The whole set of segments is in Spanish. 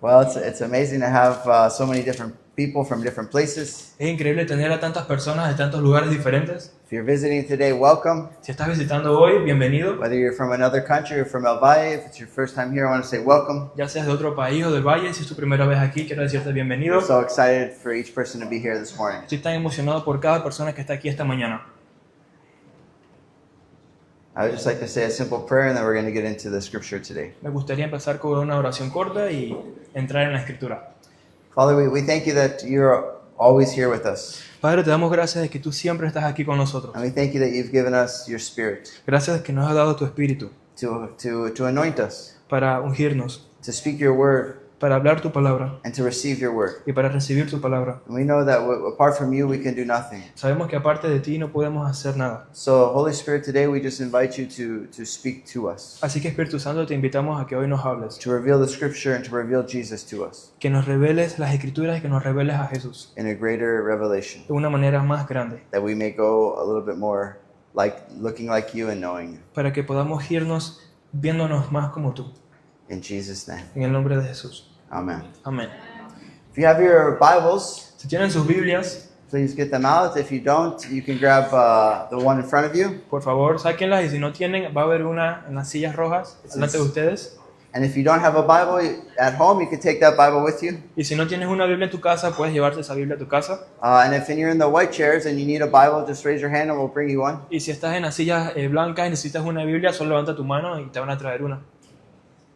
Well, it's amazing to have so many different people from different places. Es increíble tener a tantas personas de tantos lugares diferentes. If you're visiting today, welcome. Si estás visitando hoy, bienvenido. Whether you're from another country or from El Valle, if it's your first time here, I want to say welcome. Ya seas de otro país o del Valle, si es tu primera vez aquí, quiero decirte bienvenido. We're so excited for each person to be here this morning. Estoy tan emocionado por cada persona que está aquí esta mañana. I would just like to say a simple prayer and then we're going to get into the scripture today. Me gustaría empezar con una oración corta y entrar en la escritura. Father, we thank you that you're always here with us. Padre, te damos gracias de que tú siempre estás aquí con nosotros. And we thank you that you've given us your spirit Gracias de que nos has dado tu espíritu to anoint us, para ungirnos, to speak your word, para hablar tu palabra and to receive your word. y para recibir tu palabra. And we know that apart from you, we can do nothing. Sabemos que aparte de ti no podemos hacer nada. So, Holy Spirit, today we just invite you to speak to us, Así que Espíritu Santo, te invitamos a que hoy nos hables, to reveal the scripture and to reveal Jesus to us que nos reveles las escrituras y que nos reveles a Jesús in a greater revelation, de una manera más grande, that we may go a little bit more like looking like you and knowing you. para que podamos irnos viéndonos más como tú. In Jesus' name, En el nombre de Jesús. amen. Amén. If you have your Bibles, Si tienen sus Biblias, please get them out. If you don't, you can grab the one in front of you. por favor, sáquenlas, y si no tienen, va a haber una en las sillas rojas delante de ustedes. And if you don't have a Bible at home, you can take that Bible with you. Y si no tienes una Biblia en tu casa, puedes llevarte esa Biblia a tu casa. And if you're in the white chairs and you need a Bible, just raise your hand and we'll bring you one. Y si estás en las sillas blancas y necesitas una Biblia, solo levanta tu mano y te van a traer una.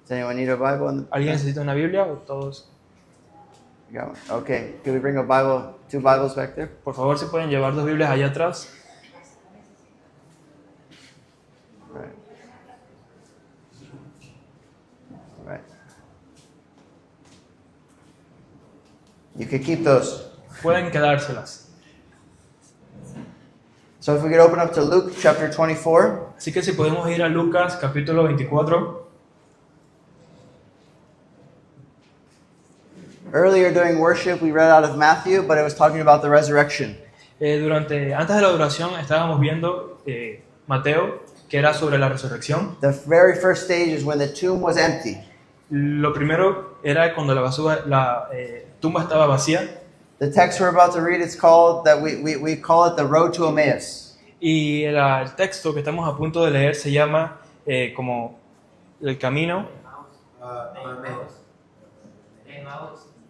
Does anyone need a Bible? ¿Alguien necesita una Biblia o todos? You got one? Okay. Can we bring a Bible, two Bibles back there? Por favor, si pueden llevar dos Biblias allá atrás. Right. Right. You can keep those. Pueden quedárselas. So if we could open up to Luke chapter 24. Así que si podemos ir a Lucas capítulo 24. Earlier during worship, we read out of Matthew, but it was talking about the resurrection. Antes de la adoración estábamos viendo Mateo, que era sobre la resurrección. The very first stage is when the tomb was empty. Lo primero era cuando la tumba estaba vacía. The text we're about to read, it's called, that we call it the road to Emmaus. Y el texto que estamos a punto de leer se llama como el camino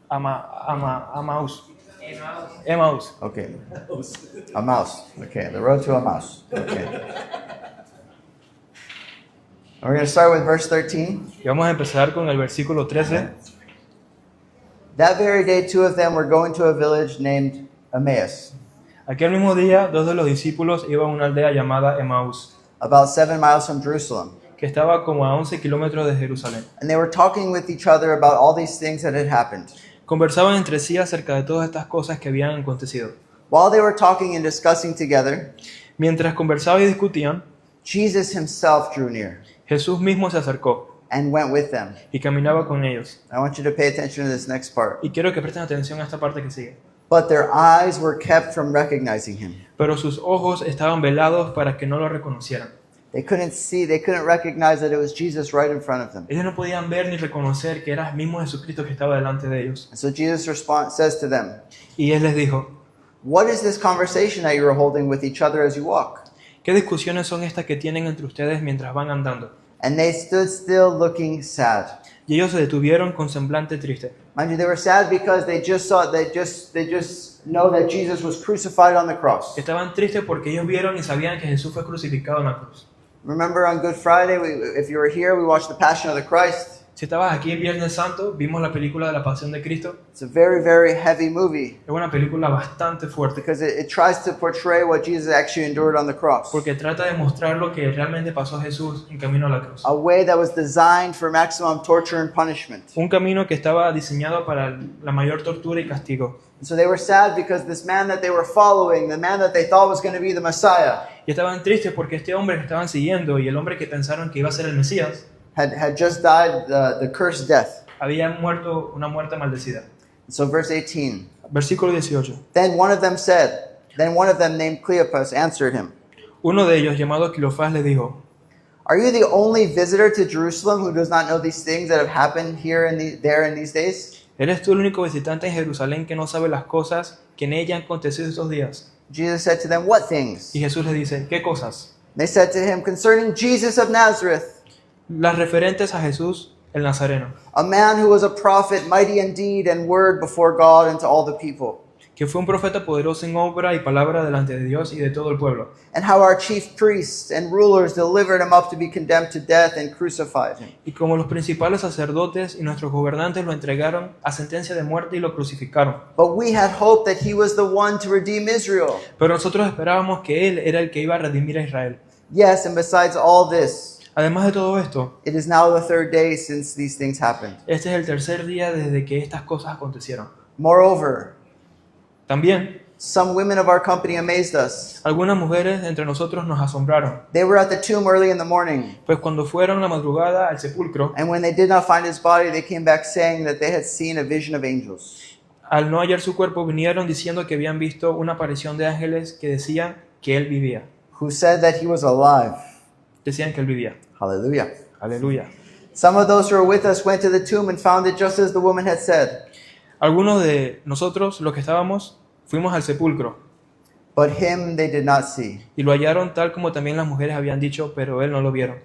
Amaus. Emmaus. Okay. Emmaus. Okay, the road to Emmaus. Okay. And we're going to start with verse 13. Y vamos a empezar con el versículo 13. That very day, two of them were going to a village named Emmaus, Aquel mismo día, dos de los discípulos iban a una aldea llamada Emmaus, about 7 miles from Jerusalem. que estaba como a 11 kilómetros de Jerusalén. And they were talking with each other about all these things that had happened. Conversaban entre sí acerca de todas estas cosas que habían acontecido. While they were talking and discussing together, Mientras conversaban y discutían, Jesus himself drew near Jesús mismo se acercó and went with them. y caminaba con ellos. I want you to pay attention to this next part. Y quiero que presten atención a esta parte que sigue. But their eyes were kept from recognizing him. Pero sus ojos estaban velados para que no lo reconocieran. They couldn't recognize that it was Jesus right in front of them. Ellos no podían ver ni reconocer que era el mismo Jesucristo que estaba delante de ellos. And so Jesus says to them, Y Él les dijo, "What is this conversation that you are holding with each other as you walk?" ¿qué discusiones son estas que tienen entre ustedes mientras van andando? And they stood still looking sad. Y ellos se detuvieron con semblante triste. Mind you, they were sad because they just know that Jesus was crucified on the cross. Estaban tristes porque ellos vieron y sabían que Jesús fue crucificado en la cruz. Remember on Good Friday, if you were here, we watched the Passion of the Christ. Si estabas aquí en Viernes Santo, vimos la película de la Pasión de Cristo. It's a very, very heavy movie Es una película bastante fuerte because it tries to portray what Jesus actually endured on the cross. porque trata de mostrar lo que realmente pasó a Jesús en camino a la cruz. A way that was designed for maximum torture and punishment. Un camino que estaba diseñado para la mayor tortura y castigo. And so they were sad because this man that they were following, the man that they thought was going to be the Messiah, Y estaban tristes porque este hombre que estaban siguiendo y el hombre que pensaron que iba a ser el Mesías had just died the cursed death. había muerto una muerte maldecida. So verse 18. Versículo 18. Then one of them named Cleopas answered him, Uno de ellos, llamado Cleofás, le dijo, Are you the only visitor to Jerusalem who does not know these things that have happened here and there in these days? ¿Eres tú el único visitante en Jerusalén que no sabe las cosas que en ella han acontecido estos días? Jesus said to them, what things? Y Jesús les dice, ¿qué cosas? They said to him, concerning Jesus of Nazareth, Las referentes a Jesús el Nazareno, a man who was a prophet, mighty in deed and word before God and to all the people. que fue un profeta poderoso en obra y palabra delante de Dios y de todo el pueblo. And how our chief priests and rulers delivered him up to be condemned to death and crucified him. Y como los principales sacerdotes y nuestros gobernantes lo entregaron a sentencia de muerte y lo crucificaron. But we had hoped that he was the one to redeem Israel. Pero nosotros esperábamos que Él era el que iba a redimir a Israel. Yes, and besides all this, Además de todo esto, it is now the third day since these things happened. este es el tercer día desde que estas cosas acontecieron. Moreover, También, some women of our company amazed us. algunas mujeres entre nosotros nos asombraron, They were at the tomb early in the morning, pues cuando fueron la madrugada al sepulcro, and when they did not find his body, they came back saying that they had seen a vision of angels, al no hallar su cuerpo, vinieron diciendo que habían visto una aparición de ángeles que decían que Él vivía. who said that he was alive. Decían que Él vivía. Hallelujah. Aleluya. Some of those who were with us went to the tomb and found it just as the woman had said. Algunos de nosotros, los que estábamos, fuimos al sepulcro But him they did not see. y lo hallaron tal como también las mujeres habían dicho, pero a él no lo vieron.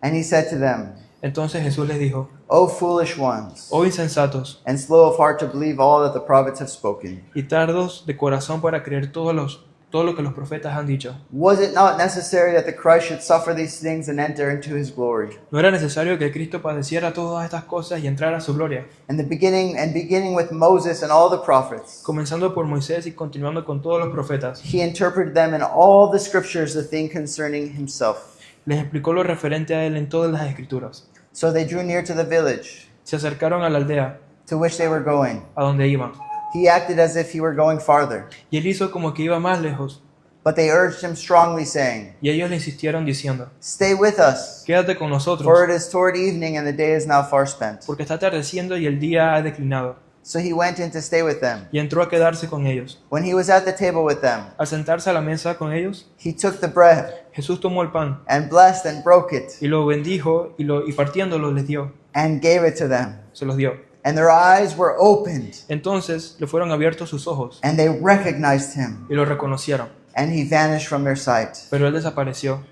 And he said to them, Entonces Jesús les dijo, O foolish ones, oh insensatos and slow of heart to believe all that the prophets have spoken. y tardos de corazón para creer todo lo que los profetas han dicho. Was it not necessary that the Christ should suffer these things and enter into his glory? ¿No era necesario que Cristo padeciera todas estas cosas y entrara a su gloria? And beginning with Moses and all the prophets, Comenzando por Moisés y continuando con todos los profetas, he interpreted them in all the scriptures the thing concerning himself. les explicó lo referente a él en todas las escrituras. So they drew near to the village Se acercaron a la aldea to which they were going. a donde iban, He acted as if he were going farther, y él hizo como que iba más lejos, but they urged him strongly, saying, y ellos le insistieron diciendo, Stay with us, quédate con nosotros, for it is toward evening and the day is now far spent. porque está atardeciendo y el día ha declinado. So he went in to stay with them. Y entró a quedarse con ellos. When he was at the table with them, Al sentarse a la mesa con ellos, he took the bread Jesús tomó el pan and blessed and broke it y lo bendijo y partiéndolo les dio, and gave it to them. se los dio. And their eyes were opened Entonces le fueron abiertos sus ojos and they recognized him, y lo reconocieron, and he vanished from their sight. pero él desapareció.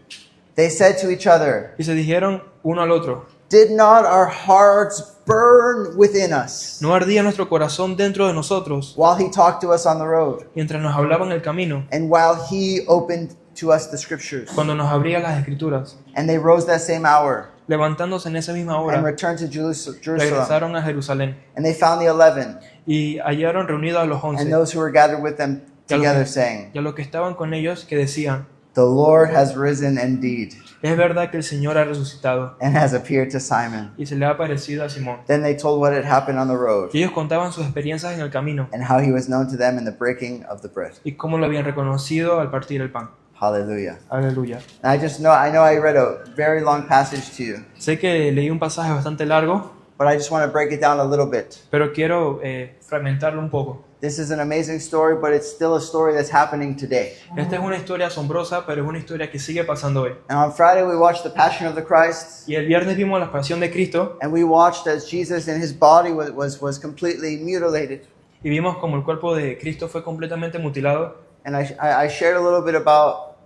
They said to each other, Y se dijeron uno al otro, Did not our hearts burn within us ¿no ardía nuestro corazón dentro de nosotros while he talked to us on the road mientras nos hablaba en el camino, and while he opened to us the scriptures? cuando nos abría las escrituras? And they rose that same hour Levantándose en esa misma and hora, returned to Jerusalem. regresaron a Jerusalén And they found the 11 y hallaron reunidos a los and 11 those who were gathered with them together, saying, y a los que estaban con ellos, que decían, The Lord has risen indeed es verdad que el Señor ha resucitado and has appeared to Simon. y se le ha aparecido a Simón. Then they told what had happened on the road Y ellos contaban sus experiencias en el camino and how he was known to them in the breaking of the bread. y cómo lo habían reconocido al partir el pan. Hallelujah. Aleluya. And I know I read a very long passage to you, Sé que leí un pasaje bastante largo, but I just want to break it down a little bit. pero quiero fragmentarlo un poco. This is an amazing story, but it's still a story that's happening today. Esta es una historia asombrosa, pero es una historia que sigue pasando hoy. And on Friday we watched the Passion of the Christ, Y el viernes vimos la pasión de Cristo and we watched as Jesus in his body was completely mutilated. y vimos como el cuerpo de Cristo fue completamente mutilado. And I shared a little bit about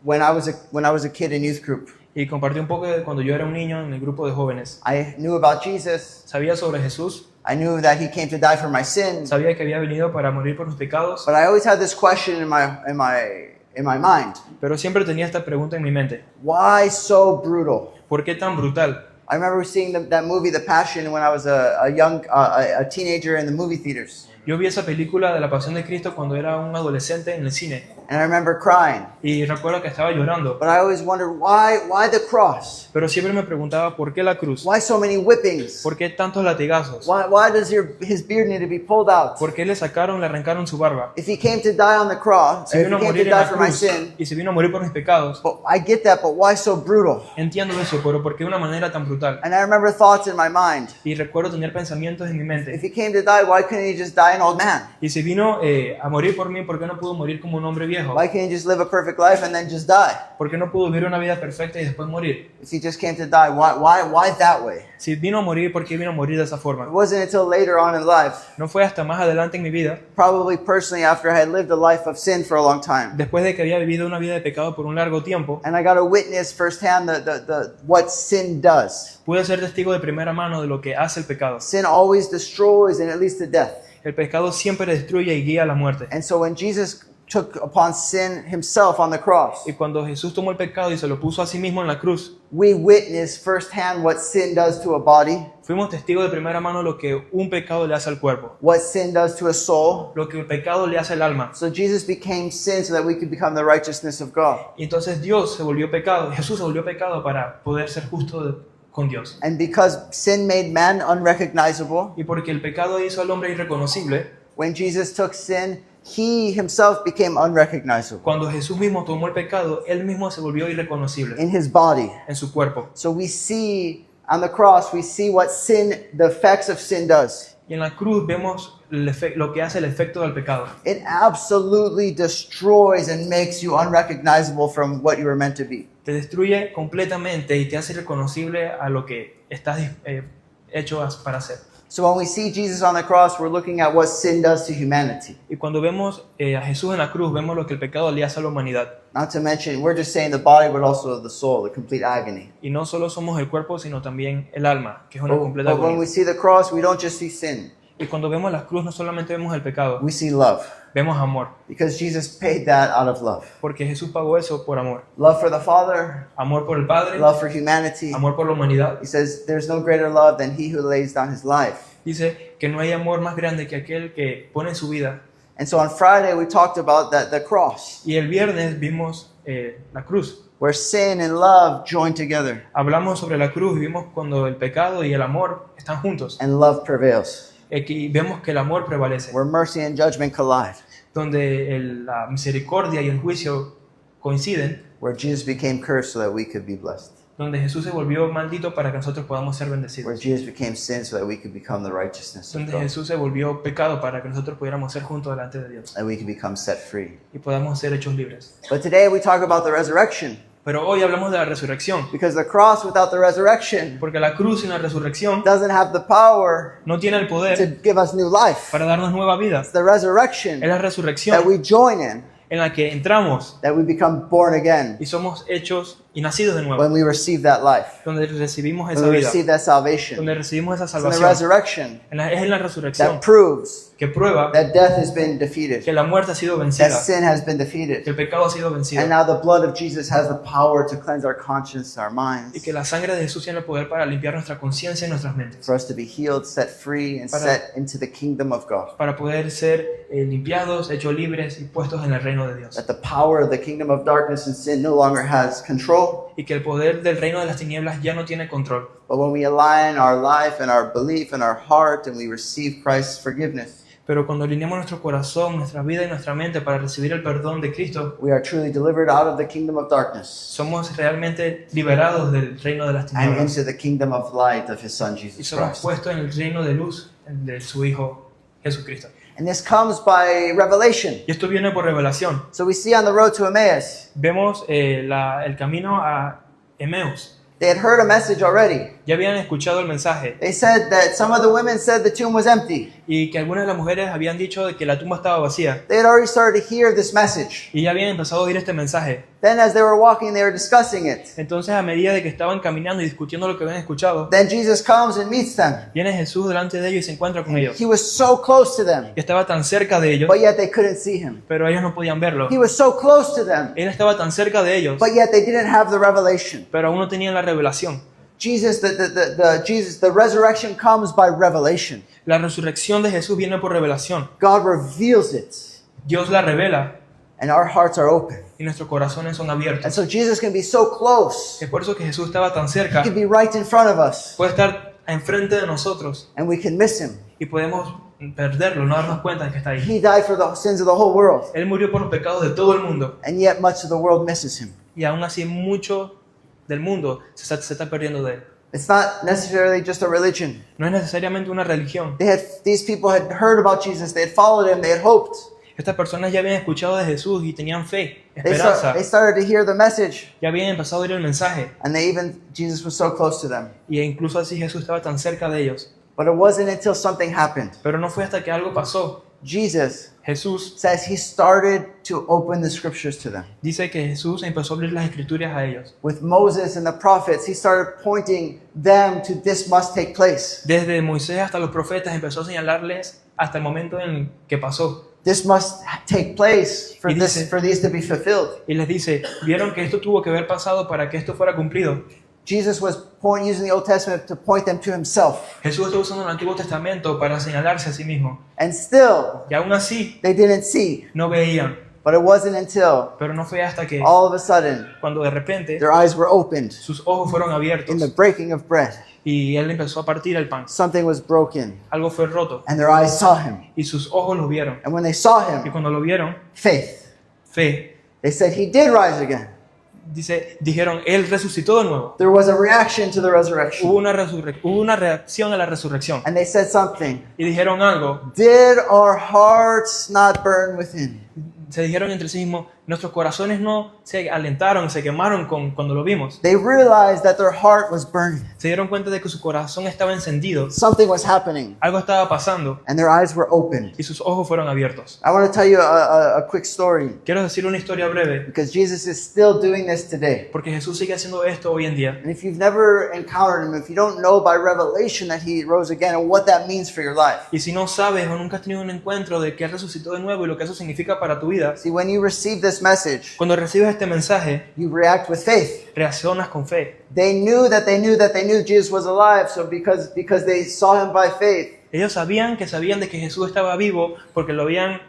when I was a kid in youth group. Y compartí un poco de cuando yo era un niño en el grupo de jóvenes. I knew about Jesus. Sabía sobre Jesús, I knew that he came to die for my sins. sabía que había venido para morir por mis pecados, But I always had this question in my mind. pero siempre tenía esta pregunta en mi mente. Why so brutal? ¿Por qué tan brutal? I remember seeing that movie, The Passion, when I was a teenager in the movie theaters. Yo vi esa película de la pasión de Cristo cuando era un adolescente en el cine And I remember crying. y recuerdo que estaba llorando, But I always wondered, why the cross? pero siempre me preguntaba ¿por qué la cruz? Why so many whippings? ¿Por qué tantos latigazos? Why does his beard need to be pulled out? ¿Por qué le arrancaron su barba? If he came to die on the cross, Si if he vino a came to morir en die la for my cruz sin, y si vino a morir por mis pecados, but I get that, but why so brutal? entiendo eso, pero ¿por qué de una manera tan brutal? And I remember thoughts in my mind. Y recuerdo tener pensamientos en mi If mente. he came to die, why couldn't he just die an old man? Y si vino a morir por mí, ¿por qué no pudo morir como un hombre viejo. Why can't he just live a perfect life and then just die? ¿Por qué no pudo vivir una vida perfecta y después morir? If he just came to die, why that way? Si vino a morir, ¿por qué vino a morir de esa It forma? wasn't until later on in life, No fue hasta más adelante en mi vida, probably personally after I had lived a life of sin for a long time. después de que había vivido una vida de pecado por un largo tiempo, And I got to witness firsthand what sin does. pude ser testigo de primera mano de lo que hace el pecado. Sin always destroys and it leads to death. El pecado siempre destruye y guía a la muerte. And so when Jesus took upon sin himself on the cross, Y cuando Jesús tomó el pecado y se lo puso a sí mismo en la cruz, we witness firsthand what sin does to a body, fuimos testigos de primera mano lo que un pecado le hace al cuerpo, what sin does to a soul. lo que el pecado le hace al alma. So Jesus became sin so that we could become the righteousness of God. Y entonces Dios se volvió pecado, Jesús se volvió pecado para poder ser justo con Dios. And because sin made man unrecognizable, Y porque el pecado hizo al hombre irreconocible, when Jesus took sin, he himself became unrecognizable cuando Jesús mismo tomó el pecado, él mismo se volvió irreconocible in his body. en su cuerpo. So we see on the cross, we see what sin, the effects of sin does. Y en la cruz vemos lo que hace el efecto del pecado. It absolutely destroys and makes you unrecognizable from what you were meant to be. Te destruye completamente y te hace irreconocible a lo que estás hecho para hacer. So when we see Jesus on the cross, we're looking at what sin does to humanity. Y cuando vemos a Jesús en la cruz, vemos lo que el pecado le hace a la humanidad. Not to mention, we're just saying the body, but also the soul, the complete agony. Y no solo somos el cuerpo, sino también el alma, que es una completa But when agonía. we see the cross, we don't just see sin. Y cuando vemos la cruz, no solamente vemos el pecado, We see love. vemos amor. Because Jesus paid that out of love. Porque Jesús pagó eso por amor. Love for the Father, Amor por el Padre, love for humanity. amor por la humanidad. He says, there's no greater love than he who lays down his life. Dice que no hay amor más grande que aquel que pone su vida. And so on Friday, we talked about the cross, Y el viernes vimos la cruz. where sin and love join together, Hablamos sobre la cruz y vimos cuando el pecado y el amor están juntos. and love prevails, Aquí vemos que el amor prevalece, where mercy and judgment collide, donde la misericordia y el juicio coinciden, where Jesus became cursed so that we could be blessed, donde Jesús se volvió maldito para que nosotros podamos ser where bendecidos, Jesus became sin so that we could become the righteousness of donde God, Jesús se volvió pecado para que nosotros pudiéramos ser juntos delante de Dios and we could become set free. y podamos ser hechos libres. But today we talk about the resurrection, Pero hoy hablamos de la resurrección, because the cross without the resurrection porque la cruz sin la resurrección doesn't have the power no tiene el to poder give us new life. para darnos nueva vida. It's the resurrection Es la that resurrección we join in, en la que entramos that we become born again y somos hechos y nacidos de nuevo, when we receive that life, donde recibimos when esa we vida, receive that salvation. donde recibimos esa It's in the salvación. resurrection Es en la resurrección that proves que prueba that death has been defeated, que la muerte ha sido that vencida, sin has been que defeated, el pecado ha sido vencido and now the blood of Jesus has the power to cleanse our conscience, our y minds, que la sangre de Jesús tiene el poder para limpiar nuestra conciencia y nuestras mentes, for us to be healed, set free, and Para- set into the kingdom of God. para poder ser limpiados, hechos libres y puestos en el reino de Dios. That the power of the kingdom of darkness and sin no longer has control, Y que el poder del reino de las tinieblas ya no tiene control. but when we align our life and our belief and our heart and we receive Christ's forgiveness, Pero cuando alineamos nuestro corazón, nuestra vida y nuestra mente para recibir el perdón de Cristo, we are truly delivered out of the kingdom of darkness somos realmente liberados del reino de las and tinieblas into the kingdom of light of his son y Jesus somos Christ. puestos en el reino de luz de su Hijo Jesucristo. And this comes by revelation. Y esto viene por revelación. So we see on the road to Emmaus, Vemos el camino a Emmaus. they had heard a message already. Ya habían escuchado el mensaje They said that some of the women said the tomb was empty. y que algunas de las mujeres habían dicho de que la tumba estaba vacía They had already started to hear this message. y ya habían empezado a oír este mensaje. Then as they were walking, they were discussing it. Entonces, a medida de que estaban caminando y discutiendo lo que habían escuchado, Then Jesus comes and meets them. viene Jesús delante de ellos y se encuentra con ellos. He was so close to them, Y estaba tan cerca de ellos, but yet they couldn't see him. pero ellos no podían verlo. He was so close to them, Él estaba tan cerca de ellos, but yet they didn't have the revelation. pero aún no tenían la revelación. The resurrection comes by revelation. La resurrección de Jesús viene por revelación. God reveals it, Dios la revela and our hearts are open. y nuestros corazones son And abiertos. so Jesus can be so close. Es por eso que Jesús estaba tan He cerca. can be right in front of us, Puede estar enfrente de nosotros and we can miss him. y podemos perderlo, no darnos cuenta de que está ahí. He died for the sins of the whole world, Él murió por los pecados de todo el mundo and yet much of the world misses him. y aún así mucho del mundo se está perdiendo de él. It's not necessarily just a religion. No es necesariamente una religión. These people had heard about Jesus, they had followed him, they had hoped. Estas personas ya habían escuchado de Jesús y tenían fe, They esperanza. started to hear the message, Ya habían empezado a oír el mensaje. and Jesus was so close to them. Y incluso así Jesús estaba tan cerca de ellos. But it wasn't until something happened. Pero no fue hasta que algo pasó. Jesus Jesús says he started to open the scriptures to them. dice que Jesús empezó a abrir las escrituras a ellos. With Moses and the prophets, he started pointing them to this must take place. Desde Moisés hasta los profetas empezó a señalarles hasta el momento en que pasó. This must take place for Y dice- for these to be fulfilled. Y les dice, vieron que esto tuvo que haber pasado para que esto fuera cumplido. Jesus was using the Old Testament to point them to himself. Jesús está usando el Antiguo Testamento para señalarse a sí mismo. And still, Y aún así they didn't see. no veían. But it wasn't until Pero no fue hasta que all of a sudden cuando de repente their eyes were opened sus ojos fueron in the abiertos breaking of bread. y él empezó a partir el pan. Something was broken, Algo fue roto and their eyes saw him. y sus ojos lo vieron. And when they saw Y him, cuando lo vieron, faith. fe, They said he did rise again. dijeron, él resucitó de nuevo. There was a reaction to the resurrection. Hubo una reacción a la resurrección. And they said something. Y dijeron algo, Did our hearts not burn within? se dijeron entre sí mismos, nuestros corazones no se alentaron, se quemaron cuando lo vimos. They realized that their heart was burning. Se dieron cuenta de que su corazón estaba encendido, Something was happening, algo estaba pasando and their eyes were opened. y sus ojos fueron abiertos. I want to tell you a quick story, Quiero decir una historia breve, because Jesus is still doing this today. porque Jesús sigue haciendo esto hoy en día. And if you've never encountered him, if you don't know by revelation that he rose again and what that means for your life. Y si no sabes o nunca has tenido un encuentro de que Él resucitó de nuevo y lo que eso significa para tu vida, See, when you receive this message, cuando recibes este mensaje, you react with faith. reaccionas con fe. They knew Jesus was alive, so because they saw him by faith, Ellos sabían de que Jesús estaba vivo porque lo habían,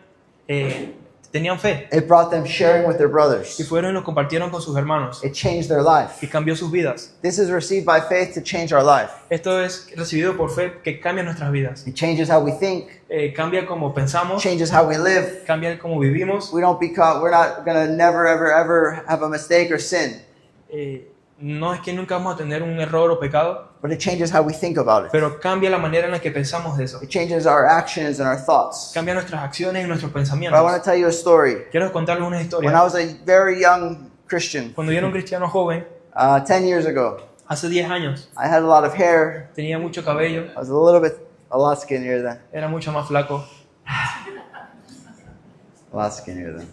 tenían fe. it brought them sharing with their brothers. Y fueron y lo compartieron con sus hermanos It changed their life. y cambió sus vidas. This is received by faith to change our life. Esto es recibido por fe que cambia nuestras vidas. It changes how we think, Cambia cómo pensamos, changes how we live. cambia cómo vivimos. We're not gonna never ever have a mistake or sin, No es que nunca vamos a tener un error o pecado, but it changes how we think about it. pero cambia la manera en la que pensamos de eso. It changes our actions and our thoughts. Cambia nuestras acciones y nuestros But I want pensamientos. to tell you a story. Quiero contarles una When I historia. was a very young Christian, Cuando yo era un cristiano joven, 10 years ago, hace 10 años, I had a lot of hair. tenía mucho cabello, I was a lot skinnier then. era mucho más flaco, A lot skinnier then.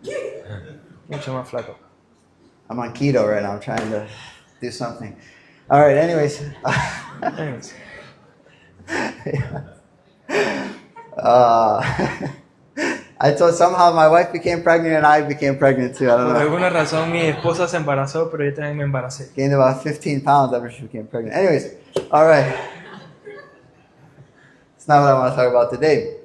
Yeah. mucho más flaco. I'm on keto right now. I'm trying to do something. All right. Anyways, Anyways, I thought somehow my wife became pregnant and I became pregnant too. I don't por know. alguna razón mi esposa se embarazó, pero yo también me embaracé. Gained about 15 pounds after she became pregnant. Anyways, all right. It's not what I want to talk about today.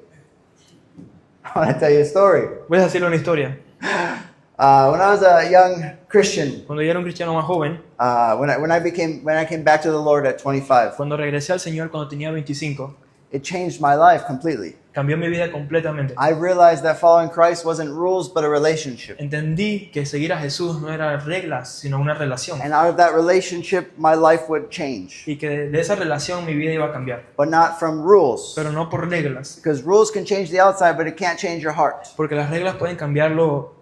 I want to tell you a story. Voy a decirle una historia. When I was a young Christian, Cuando yo era un cristiano más joven, when I came back to the Lord at 25, cuando regresé al Señor cuando tenía 25, it changed my life completely. cambió mi vida completamente. I realized that following Christ wasn't rules, but a relationship. Entendí que seguir a Jesús no era reglas, sino una relación. And out of that relationship, my life would change, Y que de esa relación mi vida iba a cambiar. but not from rules. Pero no por reglas. Because rules can change the outside, but it can't change your heart. Porque las reglas pueden cambiar lo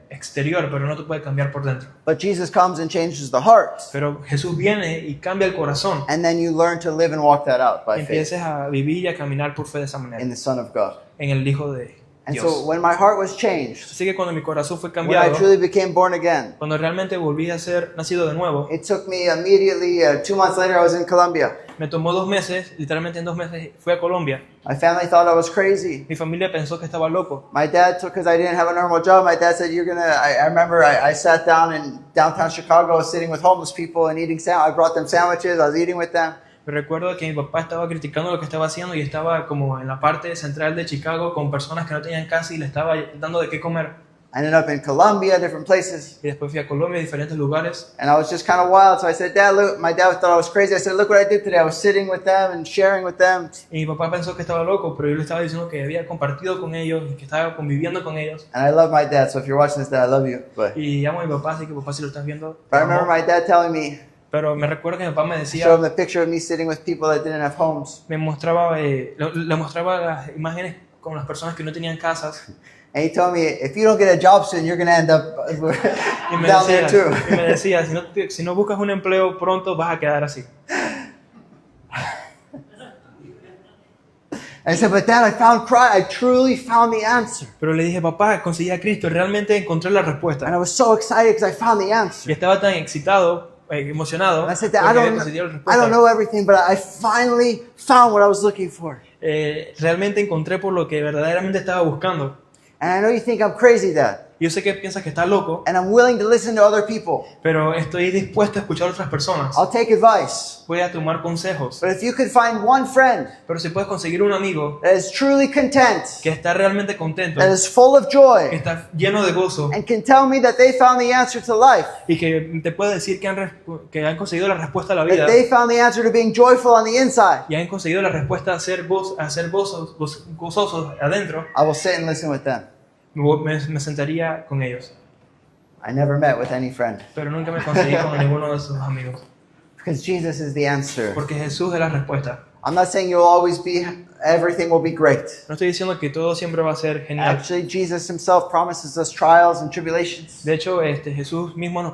exterior, pero no te puede cambiar por dentro. But Jesus comes and changes the heart. Pero Jesús viene y cambia el corazón. And then you learn to live and walk that out by faith Empieces a vivir y a caminar por fe de esa manera. in the Son of God. En el Hijo de And so Dios. when my heart was changed, Así que cuando mi corazón fue when I cambiado, truly became born again, cuando realmente volví a ser nacido de nuevo, it took me immediately, 2 months later, I was in Colombia. me tomó 2 meses, literalmente en 2 meses fui a Colombia. My family thought I was crazy. Mi familia pensó que estaba loco. My dad took, because I didn't have a normal job, my dad said, I remember I sat down in downtown Chicago, I was sitting with homeless people and eating I brought them sandwiches, I was eating with them. Me recuerdo que mi papá estaba criticando lo que estaba haciendo y estaba como en la parte central de Chicago con personas que no tenían casa y le estaba dando de qué comer. I ended up in Colombia, different places. Y después fui a Colombia, a diferentes lugares. And I was just kind of wild, so I said, Dad, look, my dad thought I was crazy. I said, look what I did today. I was sitting with them and sharing with them. Y mi papá pensó que estaba loco, pero yo le estaba diciendo que había compartido con ellos y que estaba conviviendo con ellos. And I love my dad, so if you're watching this, Dad, I love you. But Y amo a mi papá, así que papá, si lo estás viendo, I remember my dad telling me, pero me recuerdo que mi papá me showed decía, him the picture of me sitting with people that didn't have homes. me mostraba, le mostraba las imágenes con las personas que no tenían casas. And he told me, if you don't get a job soon, you're going to end up Y me down there too. decía, si no buscas un empleo pronto vas a quedar así. And I said, but Dad, I found Christ. I truly found the answer. Pero le dije, papá, conseguí a Cristo, realmente encontré la respuesta. And I was so excited because I found the Y answer. estaba tan excitado, emocionado, And I said, porque Dad, había conseguido la I respuesta. don't know everything, but I finally found what I was looking for. Realmente encontré por lo que verdaderamente estaba buscando. And I know you think I'm crazy, Dad. Yo sé que piensas que estás loco, And I'm willing to listen to other people. pero estoy dispuesto a escuchar a otras personas. I'll take advice. Voy a tomar consejos. But if you could find one friend Pero si puedes conseguir un amigo that is truly content, que está realmente contento, that is full of que joy, está lleno de gozo and can tell me that they found the answer to life, y que te puede decir que han conseguido la respuesta a la that vida they found the answer to being joyful on the inside, y han conseguido la respuesta a ser gozosos adentro, I will sit and listen with them. me sentaría con ellos. I never met with any friend Pero nunca me conseguí con ninguno de sus amigos. because Jesus is the answer. Porque Jesús es la respuesta. I'm not saying you'll always be, everything will be great. No estoy diciendo que todo siempre va a ser genial. Actually, Jesus himself promises us trials and tribulations, De hecho, Jesús mismo nos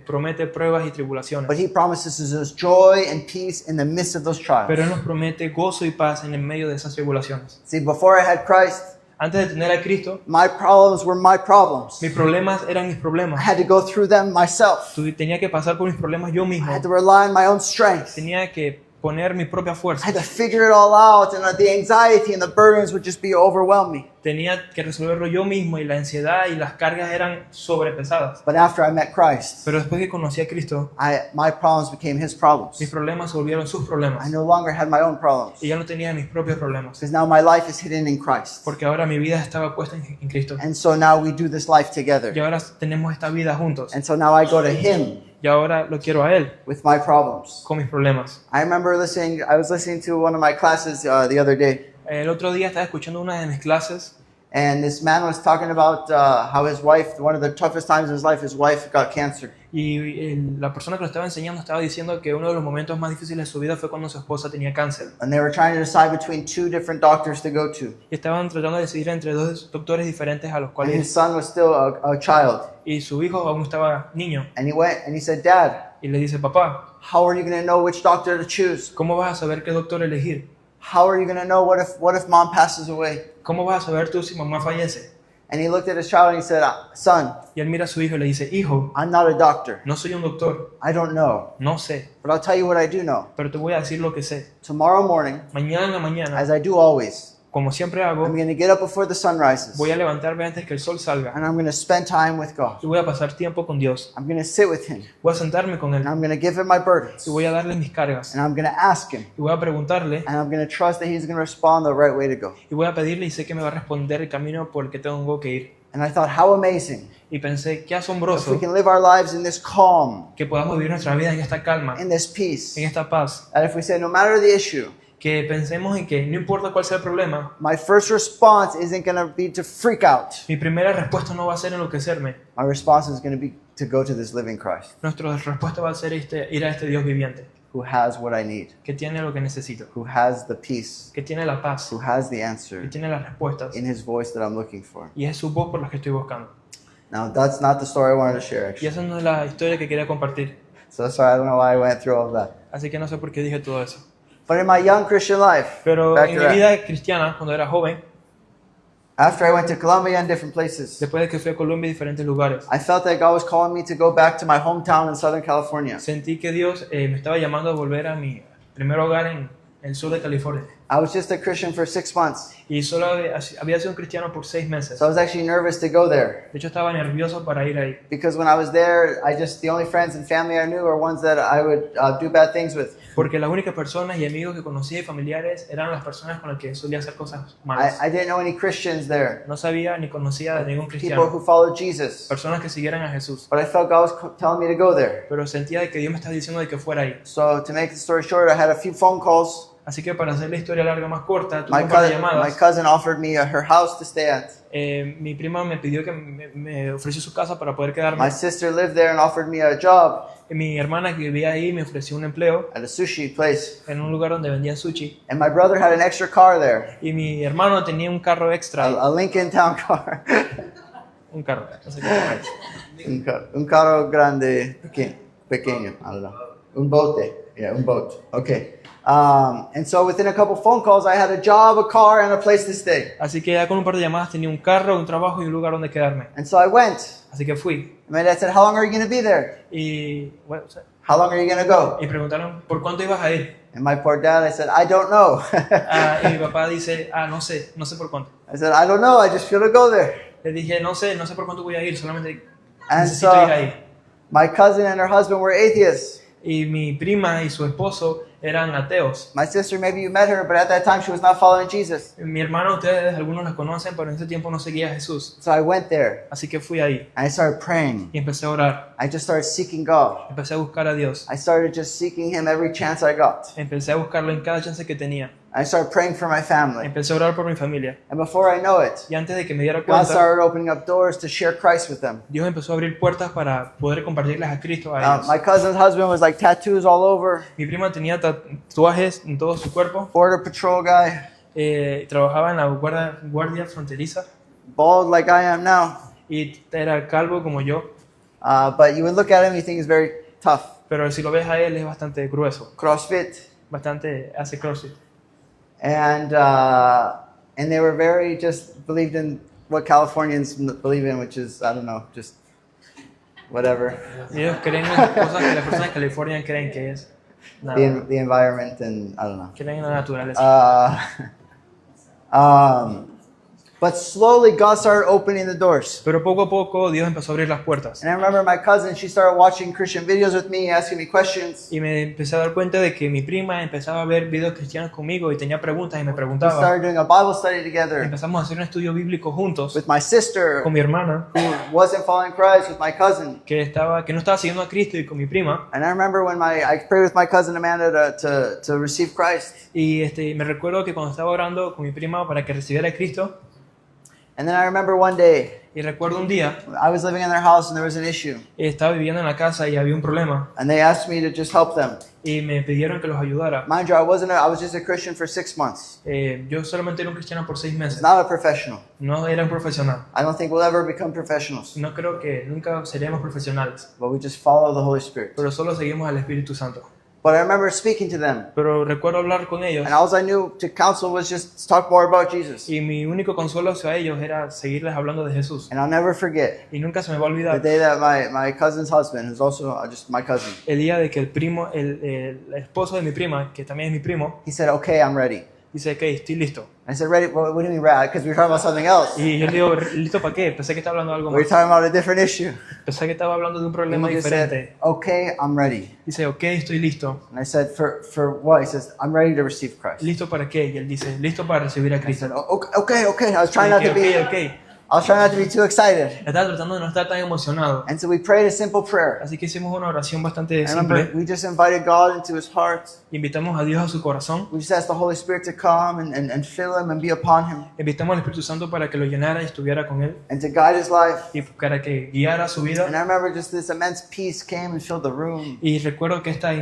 promete pruebas y tribulaciones. but he promises us joy and peace in the midst of those Pero Él trials. nos promete gozo y paz en el medio de esas tribulaciones. See, before I had Christ, Antes de tener a Cristo, my problems were my problems. mis problemas eran mis I problemas. had to go through them myself. Tenía que pasar por mis problemas yo I mismo. had to rely on my own strength. Tenía que poner mi propia I fuerza. had to figure it all out, and the anxiety and the burdens would just be overwhelming. Tenía que resolverlo yo mismo y la ansiedad y las cargas eran sobrepesadas. But after I met Christ, Pero después que conocí a Cristo, my problems became his problems. mis problemas se volvieron sus I problemas. no longer had my own problems Y ya no tenía mis propios problemas. because now my life is hidden in Christ. Porque ahora mi vida estaba puesta en Cristo. And so now we do this life Y together. ahora tenemos esta vida juntos. And so now I go to him Y ahora lo quiero a Él with my problems. con mis problemas. I was listening to one of my classes the other day, El otro día estaba escuchando una de mis clases and this man was talking about how his wife, one of the toughest times in his life, his wife got cancer. y la persona que lo estaba enseñando estaba diciendo que uno de los momentos más difíciles de su vida fue cuando su esposa tenía cáncer. And they were trying to decide between two different doctors to go to. Y estaban tratando de decidir entre dos doctores diferentes a los And his cuales son was still a child. y su hijo aún estaba niño. And he went and he said, Dad, Y le dice, papá, how are you going to know which doctor to choose? ¿cómo vas a saber qué doctor elegir? How are you going to know what if mom passes away? ¿Cómo vas a saber tú si mamá fallece? And he looked at his child and he said, Son, Y él mira a su hijo y le dice, hijo, I'm not a doctor. no soy un doctor, I don't know. no sé, But I'll tell you what I do know. pero te voy a decir lo que sé. Tomorrow morning, Mañana en la mañana, as I do always, como siempre hago, I'm going to get up before the sun rises. voy a levantarme antes que el sol salga And I'm going to spend time with God. y voy a pasar tiempo con Dios. I'm going to sit with him. Voy a sentarme con Él And I'm going to give him my burdens. y voy a darle mis cargas And I'm going to ask him. y voy a preguntarle And I'm going to trust that he's going to respond the right way to go. y voy a pedirle y sé que me va a responder el camino por el que tengo que ir. And I thought, how amazing Y pensé, qué if we asombroso can live our lives in this calm, que podamos vivir nuestra vida en esta calma, in this peace. en esta paz. That if we say, no matter the issue, Que pensemos en que no importa cuál sea el problema, my first response isn't going to be to freak out. mi primera respuesta no va a ser enloquecerme. My response is going to be to go to this living Christ Nuestra respuesta va a ser ir a este Dios viviente, who has what I need, que tiene lo que necesito, who has the peace, que tiene la paz, who has the que answer tiene las respuestas. in his voice that I'm looking for. Y es su voz por la que estoy buscando. Now, that's not the story I wanted to share, Y actually. esa no es la historia que quería compartir. So that's why I don't know why I went through all of that. Así que no sé por qué dije todo eso. But in my young Christian life, Pero back en to mi that, vida cristiana, cuando era joven, after I went to Colombia and different places, después de que fui a Colombia y diferentes lugares, I felt that God was calling me to go back to my hometown in Southern California. sentí que Dios me estaba llamando a volver a mi primer hogar en el sur de California. I was just a Christian for 6 months, Y solo había sido un cristiano por 6 meses. so I was actually nervous to go there. De hecho, estaba nervioso para ir ahí. Because when I was there, the only friends and family I knew were ones that I would do bad things with. Porque las únicas personas y amigos que conocía y familiares eran las personas con las que solía hacer cosas malas. I didn't know any Christians there, No sabía ni conocía de ningún people cristiano. who followed Jesus. Personas que siguieran a Jesús. But I felt God was telling me to go there. Pero sentía de que Dios me estaba diciendo de que fuera ahí. So to make the story short, I had a few phone calls Así que para hacer la historia larga más corta, tuve My un par de cousin, my llamadas. cousin offered me her house to stay at. Mi prima me pidió que me ofreció su casa para poder My quedarme. sister lived there and offered me a job Mi hermana que vivía ahí me ofreció un empleo at a sushi place. en un lugar donde vendían sushi. And my brother had an extra car there, Y mi hermano tenía un carro extra. a Lincoln Town car. Un carro, no sé qué es. Un carro grande, pequeño, I don't know. Un bote. Yeah, un boat. Okay. And so within a couple phone calls, I had a job, a car, and a place to stay. Así que ya con un par de llamadas tenía un carro, un trabajo y un lugar donde quedarme. And so I went. Así que fui. My dad said, "How long are you going to be there? Y, bueno, How long are you going to go?" y preguntaron, ¿por cuánto ibas a ir? And my poor dad, I said, "I don't know." Y mi papá dice, no sé por cuánto. I said, "I don't know. I just feel to go there." Le dije, no sé por cuánto voy a ir, solamente And necesito so ir ahí. my cousin and her husband were atheists. Y mi prima y su esposo eran ateos. My sister, maybe you met her, but at that time she was not following Jesus. Mi hermana, ustedes algunos la conocen, pero en ese tiempo no seguía a Jesús. So I went there Así que fui ahí and I started praying. y empecé a orar, I just started seeking God. empecé a buscar a Dios, I started just seeking Him every chance I got. empecé a buscarlo en cada chance que tenía, I started praying for my family. empecé a orar por mi familia. And before I know it, Y antes de que me diera God cuenta, started opening up doors to share Christ with them. Dios empezó a abrir puertas para poder compartirles a Cristo a ellos. My cousin's husband was like tattoos all over, Mi prima tenía tatuajes en todo su cuerpo, border patrol guy, trabajaba en la guardia fronteriza bald like I am now. y era calvo como yo, But you would look at him, you think he's very tough. pero si lo ves a él es bastante grueso, CrossFit. hace crossfit. And they were very just believed in what Californians believe in, which is, I don't know, just whatever. Y ellos creen en cosas que las personas de California creen que es nada, The environment and I don't know. creen en la naturaleza. But slowly God started opening the doors. Pero poco a poco Dios empezó a abrir las puertas. And I remember my cousin, she started watching Christian videos with me, asking me questions. Y me empecé a dar cuenta de que mi prima empezaba a ver videos cristianos conmigo y tenía preguntas y me We preguntaba. started doing a Bible study together Empezamos a hacer un estudio bíblico juntos with my sister, con mi hermana, who wasn't following Christ, with my cousin. que no estaba siguiendo a Cristo, y con mi prima. And I remember when I prayed with my cousin Amanda to receive Christ. Y me recuerdo que cuando estaba orando con mi prima para que recibiera a Cristo, And then I remember one day, y recuerdo un día, I was living in their house and there was an issue. estaba viviendo en la casa y había un problema. And they asked me to just help them. Y me pidieron que los ayudara. Mind you, I was just a Christian for 6 months. Yo solamente era un cristiano por 6 I was meses. not a professional. No era un profesional. I don't think we'll ever become professionals. No creo que nunca seríamos profesionales. But we just follow the Holy Spirit. Pero solo seguimos al Espíritu Santo. But I remember speaking to them. Pero recuerdo hablar con ellos. And all I knew to counsel was just talk more about Jesus. Y mi único consuelo hacia ellos era seguirles hablando de Jesús. And I'll never forget Y nunca se me va a the olvidar day that my cousin's husband, who's also just my cousin, el día de que el esposo de mi prima, que también es mi primo, he said, "Okay, I'm ready." dice, ok, estoy listo. I said, "Ready? What do you mean ready?" Because we were talking about something else. Y yo le digo, ¿listo para qué? Pensé que estaba hablando de algo We were más. talking about a different issue. Pensé que estaba hablando de un And problema he just diferente. said, "Okay, I'm ready." Dice, ok, estoy listo. And I said, "For what?" He says, "I'm ready to receive Christ." ¿Listo para qué? Y él dice, listo para recibir a I Cristo. said, "Okay." I was trying not to be. Ok. I was trying not to be too excited. Estaba tratando de no estar tan emocionado. And so we prayed a simple prayer. Así que hicimos una oración bastante I remember simple. we just invited God into His heart. Invitamos a Dios a su corazón. We just asked the Holy Spirit to come and fill Him and be upon Him Invitamos al Espíritu Santo para que lo llenara y estuviera con él. and to guide His life. Y para que guiara su And vida. I remember just this immense peace came and filled the room. Y recuerdo que esta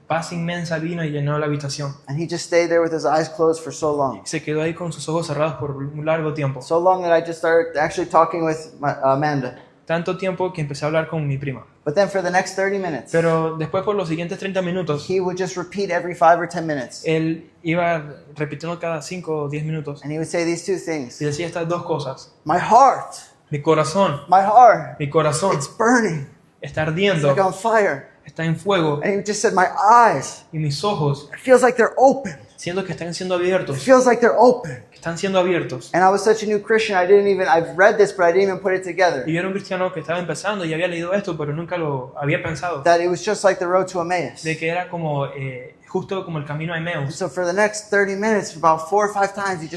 paz inmensa vino y llenó la habitación. And He just stayed there with His eyes closed for so long. Se quedó ahí con sus ojos cerrados por un largo tiempo. So long that I just started actually talking with Amanda. Tanto tiempo que empecé a hablar con mi prima. But then for the next 30 minutes, Pero después por los siguientes 30 minutos, he would just repeat every 5 or 10 minutes. él iba repitiendo cada 5 o 10 minutos. And he would say these two things. Y decía estas dos cosas. My heart, Mi corazón it's burning. está It's ardiendo, like on fire. está en fuego. And he just said, my eyes, Y mis ojos, it feels like they're open. siento que están siendo It abiertos, feels like they're open. que están siendo abiertos. And I was such a new Christian, I've read this, but I didn't even put it together. Y yo era un cristiano que estaba empezando y había leído esto, pero nunca lo había pensado. That it was just like the road to Emmaus. De que era como justo como el camino a And Emmaus. so for the next 30 minutes, about 4 or 5 times, he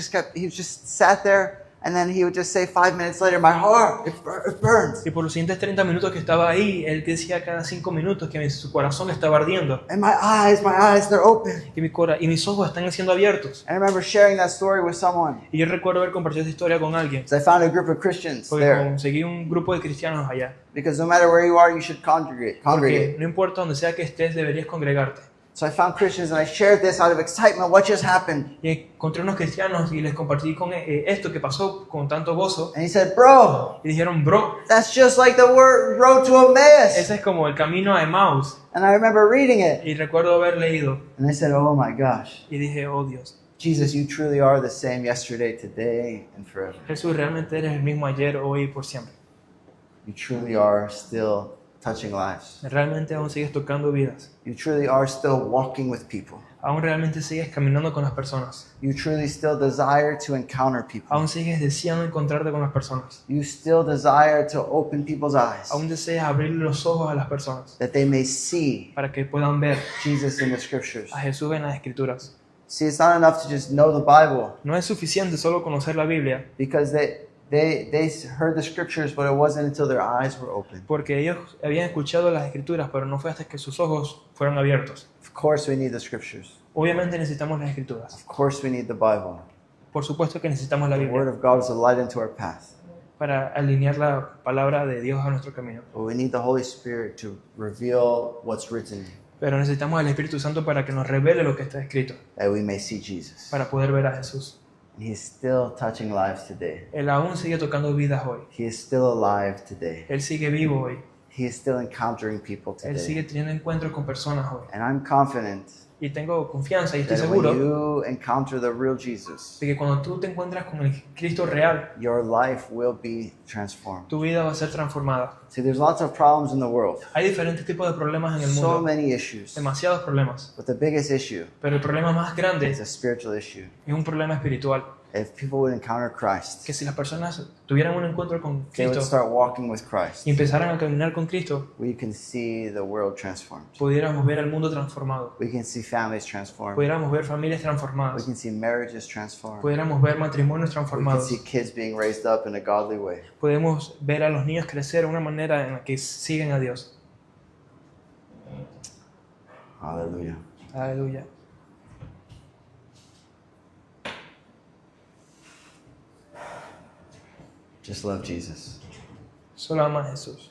just sat there And then he would just say 5 minutes later, my heart, it burns. Y por los siguientes 30 minutos que estaba ahí, él decía cada 5 minutos que su corazón estaba ardiendo. And my eyes, they're open. Y mis ojos están siendo abiertos. And I remember sharing that story with someone. Y yo recuerdo haber compartido esta historia con alguien. So I found a group of Christians Porque there. conseguí un grupo de cristianos allá. Because no matter where you are, you should congregate. Porque no importa donde sea que estés, deberías congregarte. So I found Christians and I shared this out of excitement. What just happened? Y encontré unos cristianos y les compartí con esto que pasó con tanto gozo. And he said, bro, Y dijeron, bro, that's just like the road to Emmaus. ese es como el camino a Emmaus. And I remember reading it. Y recuerdo haber leído. And I said, oh my gosh. Y dije, oh Dios, Jesus, you truly are the same yesterday, today, and forever. Jesús, realmente eres el mismo ayer, hoy y por siempre. You truly are still touching lives. Realmente aún sigues tocando vidas. You truly are still walking with people. Aún realmente sigues caminando con las personas. You truly still desire to encounter people. Aún sigues deseando encontrarte con las personas. You still desire to open people's eyes Aún deseas abrir los ojos a las personas that they may see para que puedan ver Jesus in the scriptures. a Jesús en las Escrituras. See, it's not enough to just know the Bible No es suficiente solo conocer la Biblia, because they heard the scriptures, but it wasn't until their eyes were open. porque ellos habían escuchado las Escrituras, pero no fue hasta que sus ojos fueron abiertos. Of course, we need the scriptures. Obviamente necesitamos las Escrituras. Of course, we need the Bible. Por supuesto que necesitamos la The Word Biblia of God is a light into our path. para alinear la palabra de Dios a nuestro camino. But we need the Holy Spirit to reveal what's written, Pero necesitamos al Espíritu Santo para que nos revele lo que está escrito, that we may see Jesus. para poder ver a Jesús. And He is still touching lives today. Él aún sigue tocando vidas hoy. He is still alive today. Él sigue vivo hoy. He is still encountering people Él today. sigue teniendo encuentros con personas hoy. And I'm confident Y tengo confianza y estoy that when seguro you encounter the real Jesus, de que cuando tú te encuentras con el Cristo real, your life will be transformed. tu vida va a ser transformada. See, there's lots of problems in the world, Hay diferentes tipos de problemas en el so mundo, many issues. demasiados problemas. But the biggest issue Pero el problema más grande is a spiritual issue. es un problema espiritual. If people would encounter Christ, Que si las personas tuvieran un encuentro con they would Cristo start walking with Christ. y empezaran a caminar con Cristo, We can see the world transformed. pudiéramos ver al mundo transformado. We can see families transformed. Pudiéramos ver familias We transformadas. can see marriages transformed. Pudiéramos ver matrimonios We can transformados. see kids being raised up in a godly way. Podemos ver a los niños crecer de una manera en la que siguen a Dios. Hallelujah. Aleluya. Just love Jesus. Solo ama a Jesús.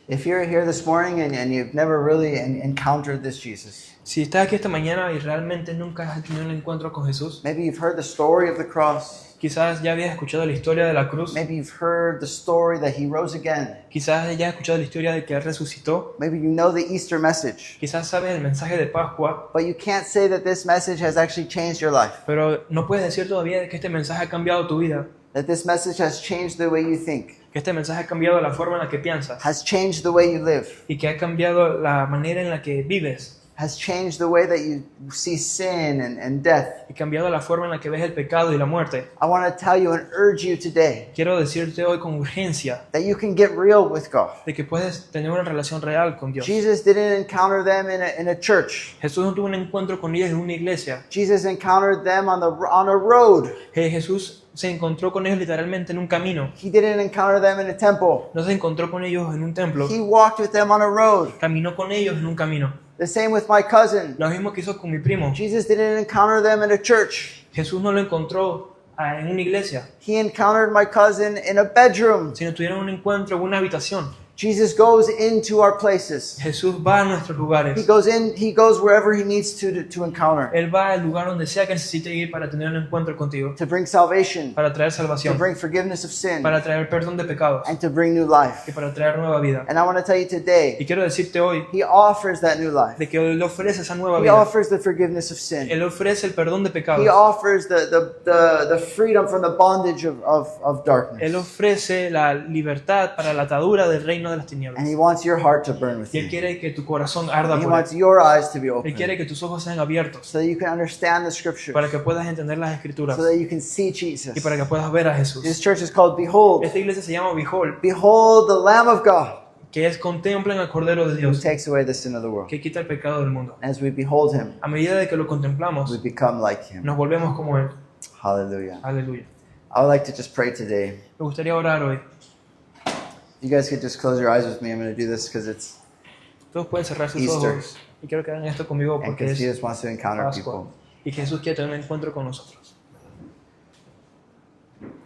If you're here this morning and you've never really encountered this Jesus, Si estás aquí esta mañana y realmente nunca has tenido un encuentro con Jesús, maybe you've heard the story of the cross. quizás ya habías escuchado la historia de la cruz, Maybe you've heard the story that He rose again. quizás ya has escuchado la historia de que Él resucitó, Maybe you know the Easter message. quizás sabes el mensaje de Pascua, But you can't say that this message has actually changed your life. pero no puedes decir todavía que este mensaje ha cambiado tu vida, That this message has changed the way you think. que este mensaje ha cambiado la forma en la que piensas Has changed the way you live. y que ha cambiado la manera en la que vives Has changed the way that you see sin and death. y cambiado la forma en la que ves el pecado y la muerte. I want to tell you and urge you today Quiero decirte hoy con urgencia that you can get real with God. de que puedes tener una relación real con Dios. Jesus didn't encounter them in a church. Jesús no tuvo un encuentro con ellos en una iglesia. Jesus encountered them on a road. Jesús se encontró con ellos literalmente en un camino. He didn't encounter them in a temple. No se encontró con ellos en un templo. He walked with them on a road. Caminó con ellos en un camino. The same with my cousin. Lo mismo que hizo con mi primo. Jesus didn't encounter them in a church. Jesús no lo encontró en una iglesia, He encountered my cousin in a bedroom. sino tuvieron un encuentro en una habitación. Jesus goes into our places. Jesús va a nuestros He lugares. goes wherever he needs to encounter. Él va al lugar donde sea que necesite ir para tener un encuentro contigo, To bring salvation, para traer to salvación, bring forgiveness of sin, para traer perdón de pecados and to bring new y life. para traer nueva vida. And I want to tell you today, Y quiero decirte hoy he offers that new life. de que Él ofrece esa nueva He vida. offers the forgiveness of sin. Él ofrece el perdón de He pecados. offers the freedom from the bondage of Él darkness. ofrece la libertad para la atadura del reino de las tinieblas. And he wants your heart to burn with Y Él you. quiere que tu corazón arda He por wants Él. your eyes to be Él quiere open que tus ojos sean abiertos so that you can understand the scriptures, para que puedas entender las escrituras so that you can see Jesus. y para que puedas ver a Jesús. This church is called Behold. Esta iglesia se llama Behold. Behold the Lamb of God que es contemplen al Cordero de who Dios, takes away the sin of the world. que quita el pecado del mundo. As we behold him, A medida de que lo we contemplamos, become like him. nos volvemos como Él. Hallelujah. Aleluya. I would like to just pray today. Me gustaría orar hoy. You guys could just close your eyes with me. I'm going to do this because it's Todos pueden cerrar sus Easter. ojos. Y quiero que hagan esto conmigo and porque because es Jesus wants to encounter Pascua. people. Y que Jesús quiere tener un encuentro con nosotros.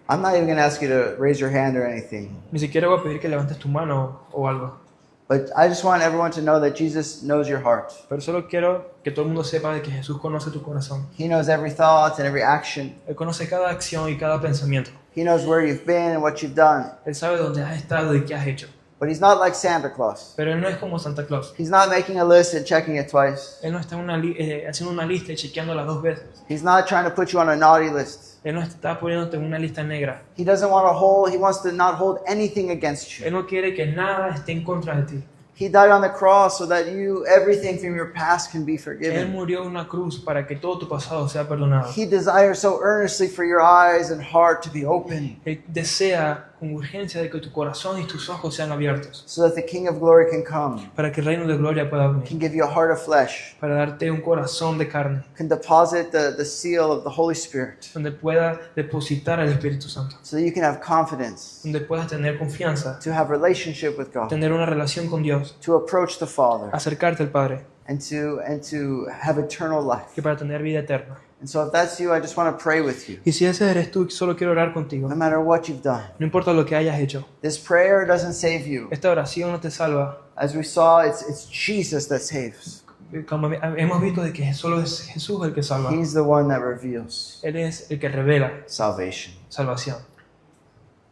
I'm not even going to ask you to raise your hand or anything, Ni siquiera voy a pedir que levantes tu mano o algo. but I just want everyone to know that Jesus knows your heart. Pero solo quiero que todo el mundo sepa de que Jesús conoce tu corazón. He knows every thought and every action. Él conoce cada acción y cada pensamiento. He knows where you've been and what you've done. Él sabe dónde has estado y qué has hecho. But he's not like Santa Claus. Pero Él no es como Santa Claus. He's not making a list and checking it twice. Él no está haciendo una lista y chequeándola 2 veces. He's not trying to put you on a naughty list. Él no está poniéndote en una lista negra. He wants to not hold anything against you. Él no quiere que nada esté en contra de ti. He died on the cross so that everything from your past can be Él forgiven. murió en una cruz para que todo tu pasado sea perdonado. He desires so earnestly for your eyes and heart to be open Él desea con urgencia de que tu corazón y tus ojos sean abiertos so that the King of Glory can come, para que el reino de gloria pueda can venir, give you a heart of flesh, para darte un corazón de carne, can deposit the seal of the Holy Spirit donde pueda depositar el Espíritu Santo, so that you can have confidence, donde puedas tener confianza, to have relationship with God, tener una relación con Dios, to approach the Father, acercarte al Padre, and to have eternal life. y para tener vida eterna. And so if that's you, I just want to pray with you. Y si ese eres tú, solo quiero orar contigo. No matter what you've done. No importa lo que hayas hecho. This prayer doesn't save you. Esta oración no te salva. As we saw, it's Jesus that saves. Como hemos visto de que solo es Jesús el que salva. He's the one that reveals Él es el que revela salvation. salvación.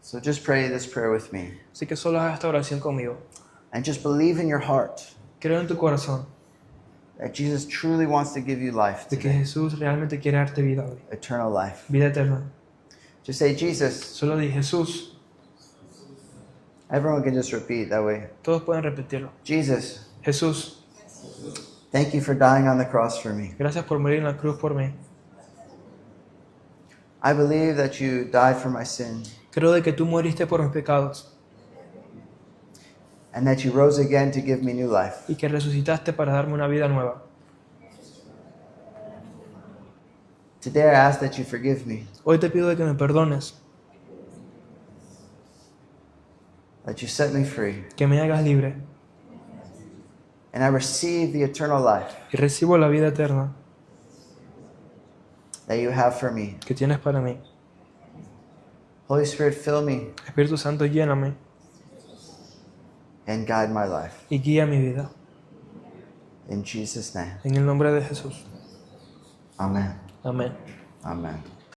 So just pray this prayer with me. Así que solo haz esta oración conmigo. And just believe in your heart Creo en tu corazón that Jesus truly wants to give you life de que today. Jesús realmente quiere darte vida hoy. Eternal life. Vida eterna. Just say, Jesus. Solo di Jesús. Everyone can just repeat that way. Todos pueden repetirlo. Jesus, Jesús, thank you for dying on the cross for me. gracias por morir en la cruz por mí. I believe that you died for my sin Creo de que tú moriste por mis pecados and that you rose again to give me new life. y que resucitaste para darme una vida nueva. Today I ask that you forgive me, Hoy te pido de que me perdones, that you set me free, que me hagas libre and I receive the eternal life y recibo la vida eterna that you have for me. que tienes para mí. Holy Spirit, fill me Espíritu Santo, lléname and guide my life. y guía mi vida. In Jesus' name, En el nombre de Jesús. amen. Amén. Amen.